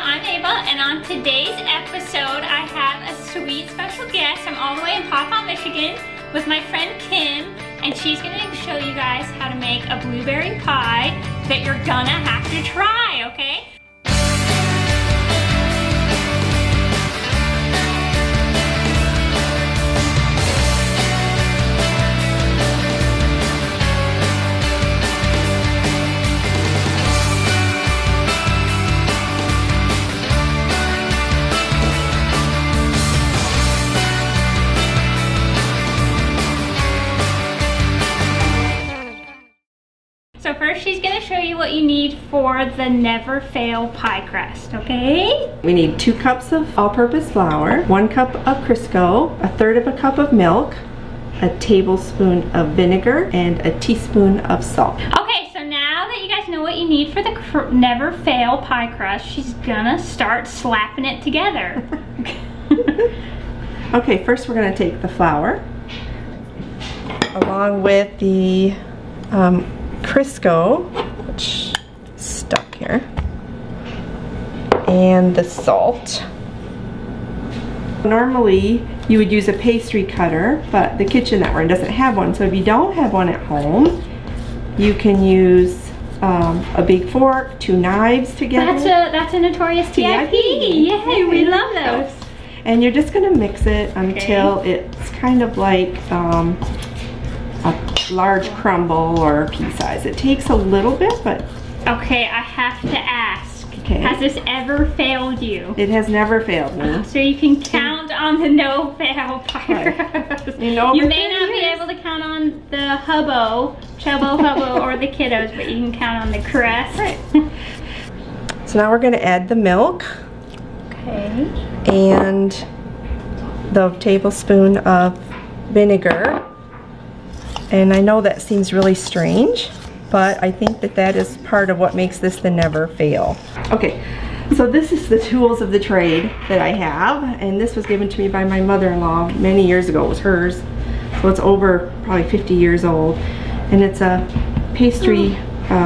I'm Ava, and on today's episode, I have a sweet special guest. I'm all the way in Paw Paw, Michigan with my friend Kim, and she's gonna show you guys how to make a blueberry pie that you're gonna have to try, okay? So first she's gonna show you what you need for the never fail pie crust, okay? We need 2 cups of all-purpose flour, 1 cup of Crisco, 1/3 of a cup of milk, a tablespoon of vinegar, and a teaspoon of salt. Okay, so now that you guys know what you need for the never fail pie crust, she's gonna start slapping it together. Okay, first we're gonna take the flour along with the Crisco, which is stuck here, and the salt. Normally you would use a pastry cutter, but the kitchen that we're in doesn't have one, so if you don't have one at home, you can use a big fork, 2 knives together. That's a notorious TIP. Yay, we love those. And you're just gonna mix it until it's kind of like a large crumble or pea size. It takes a little bit, but... Okay, I have to ask. Okay. Has this ever failed you? It has never failed me. So you can count on the no fail pie crust. You may not be able to count on the chubbo, or the kiddos, but you can count on the crust. Right. So now we're gonna add the milk. Okay. And the tablespoon of vinegar. And I know that seems really strange, but I think that that is part of what makes this the never fail. Okay, so this is the tools of the trade that I have, and this was given to me by my mother-in-law many years ago. It was hers, so it's over probably 50 years old. And it's a pastry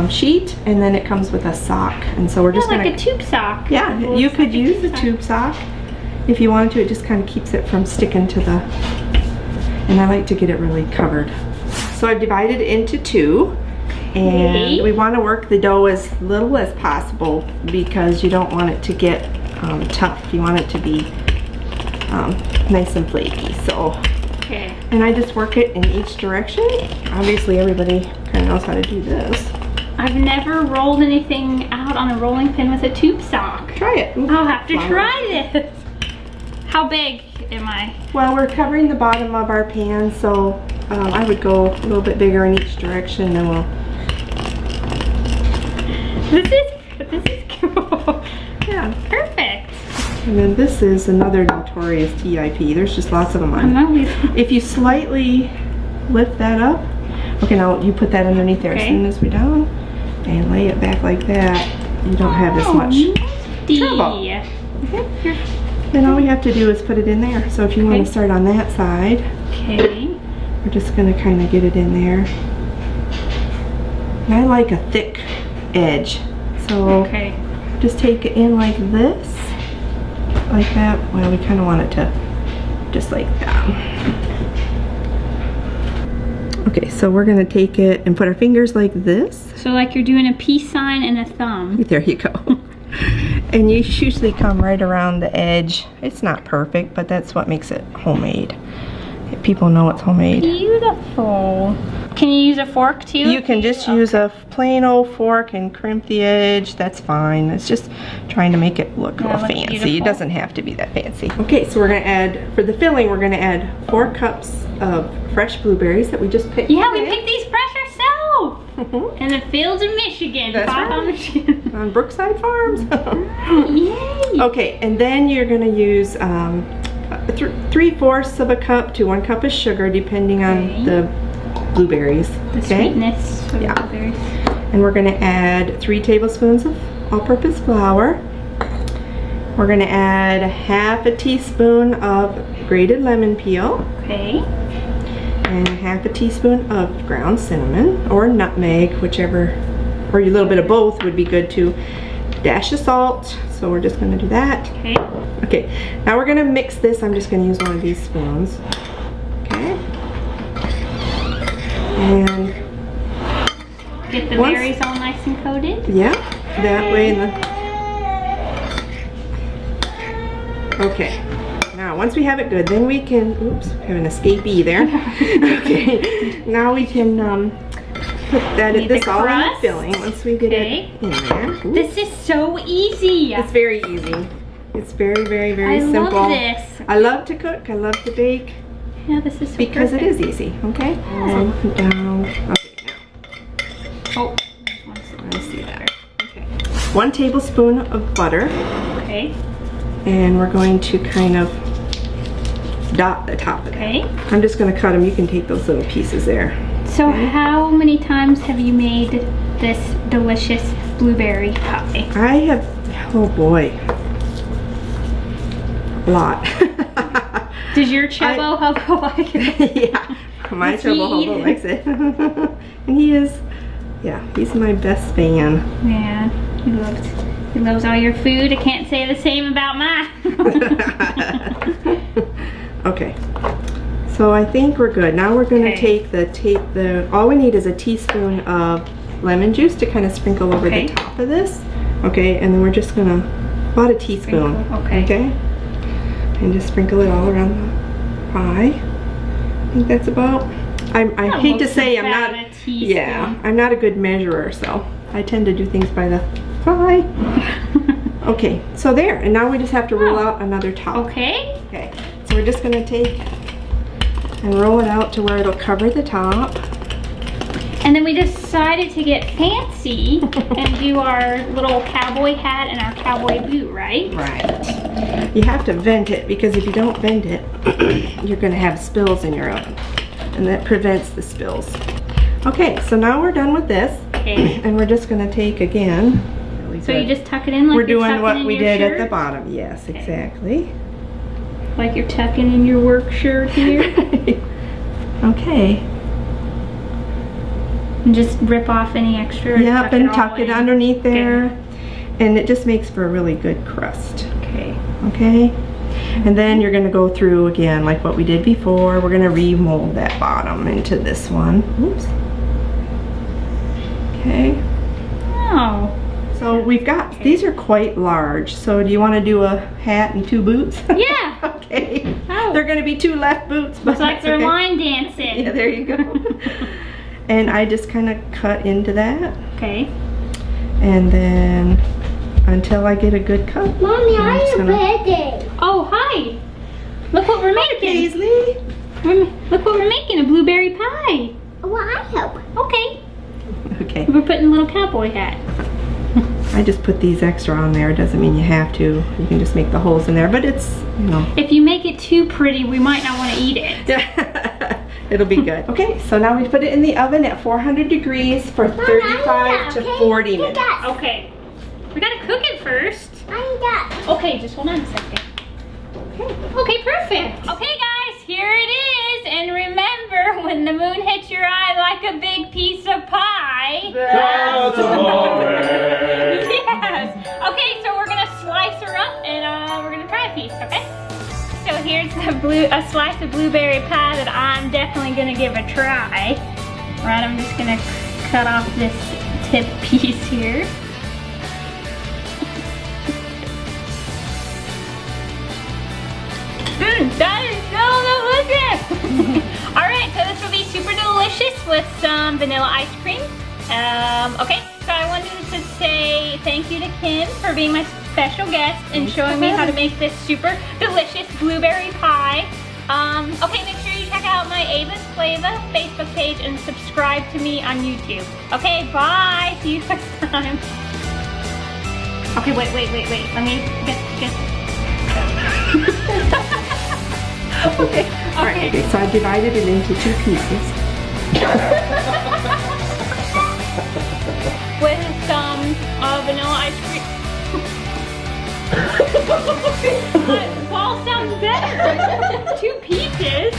sheet, and then it comes with a sock. And so we're just gonna... like a tube sock. Yeah, you could use a tube sock if you wanted to. It just kind of keeps it from sticking to the... And I like to get it really covered. So I've divided it into 2, and we want to work the dough as little as possible because you don't want it to get tough. You want it to be nice and flaky. So, and I just work it in each direction. Obviously everybody kind of knows how to do this. I've never rolled anything out on a rolling pin with a tube sock. Try it. I'll have to try this. How big am I? Well, we're covering the bottom of our pan, so I would go a little bit bigger in each direction, then we'll... This is cool. Yeah. Perfect. And then this is another notorious TIP. There's just lots of them on it. If you slightly lift that up, okay, now you put that underneath there as soon as we're done, and lay it back like that. You don't have as much trouble. Okay. Then all we have to do is put it in there. So if you want to start on that side, we're just going to kind of get it in there. And I like a thick edge, so just take it in like this, like that. Well, we kind of want it to just like that. Okay, so we're going to take it and put our fingers like this. So like you're doing a peace sign and a thumb. There you go. And you usually come right around the edge. It's not perfect, but that's what makes it homemade. People know it's homemade. Beautiful. Can you use a fork too? You can just use a plain old fork and crimp the edge. That's fine. It's just trying to make it look real fancy. Beautiful. It doesn't have to be that fancy. Okay, so we're gonna add, for the filling, we're gonna add 4 cups of fresh blueberries that we just picked. Yeah, we picked these fresh ourselves. In the fields of Michigan. That's right. Michigan. On Brookside Farms. Yay. Okay, and then you're gonna use 3/4 of a cup to 1 cup of sugar, depending on the blueberries. The sweetness of the blueberries. And we're gonna add 3 tablespoons of all-purpose flour. We're gonna add 1/2 teaspoon of grated lemon peel. And 1/2 teaspoon of ground cinnamon or nutmeg, whichever, or a little bit of both would be good too. dash of salt. So we're just gonna do that. Okay. Okay, now we're gonna mix this. I'm just gonna use one of these spoons. Okay. And get the berries all nice and coated. Yeah, that way in the. Okay. Now, once we have it good, then we can. Oops, have an escapee there. Okay. Now we can put this all in the filling once we get it in there. Oops. This is so easy. It's very easy. It's very, very, very simple. I love this. I love to cook. I love to bake. Yeah, this is so because perfect. it is easy. Okay. And down. Okay. Now. Oh, I see that. Okay. 1 tablespoon of butter. Okay. And we're going to kind of dot the top of it. Okay. I'm just going to cut them. You can take those little pieces there. So how many times have you made this delicious blueberry pie? I have, oh boy, a lot. Does your Chubbo Hubbo like it? Yeah, my Chubbo Hubbo likes it. And he is, yeah, he's my best fan. Yeah, he loves all your food. I can't say the same about mine. Okay. So I think we're good. Now we're gonna take the, all we need is a teaspoon of lemon juice to kind of sprinkle over the top of this. Okay, and then we're just gonna, about a teaspoon. Okay. And just sprinkle it all around the pie. I think that's about, I hate to say I'm not, I'm not a good measurer, so I tend to do things by the pie. Okay, so there, and now we just have to roll out another top. Okay. Okay, so we're just gonna take and roll it out to where it'll cover the top. And then we decided to get fancy and do our little cowboy hat and our cowboy boot, right? Right. You have to vent it, because if you don't vent it, you're gonna have spills in your oven. And that prevents the spills. Okay, so now we're done with this. Okay. And we're just gonna take again. So you just tuck it in like we're you're doing what we did shirt? at the bottom. Yes, exactly. Like you're tucking in your work shirt here. Okay. And just rip off any extra. Yep, and tuck it underneath there. Okay. And it just makes for a really good crust. Okay. Okay. And then you're gonna go through again like what we did before. We're gonna remold that bottom into this one. Oops. Okay. Oh. So we've got, these are quite large. So do you want to do a hat and 2 boots? Yeah. Okay. Oh. They're going to be 2 left boots. Looks like they're line dancing. Yeah, there you go. And I just kind of cut into that. Okay. And then until I get a good cut. Mommy, are you ready? Oh, hi. Look what we're making. Paisley. Look what we're making, a blueberry pie. Well, I help. Okay. Okay. We're putting a little cowboy hat. I just put these extra on there. It doesn't mean you have to. You can just make the holes in there, but it's, you know. If you make it too pretty, we might not want to eat it. It'll be good. Okay, so now we put it in the oven at 400 degrees for 35 to 40 minutes. Okay. We gotta cook it first. Okay, just hold on a second. Okay, perfect. Okay, guys, here it is. And remember, when the moon hits your eye like a big piece of pie. That's amore. Yes. Okay, so we're gonna slice her up and we're gonna try a piece, okay? So here's a slice of blueberry pie that I'm definitely gonna give a try. Right, I'm just gonna cut off this tip piece here. That is so delicious! Alright, so this will be super delicious with some vanilla ice cream. Okay, so I wanted to say thank you to Kim for being my special guest and showing me how to make this super delicious blueberry pie. Okay, make sure you check out my Ava's Flava Facebook page and subscribe to me on YouTube. Okay, bye! See you next time. Okay, wait. Let me get Okay. Alright, okay, so I divided it into 2 pieces. With some vanilla ice cream. Ball sounds better. 2 pieces.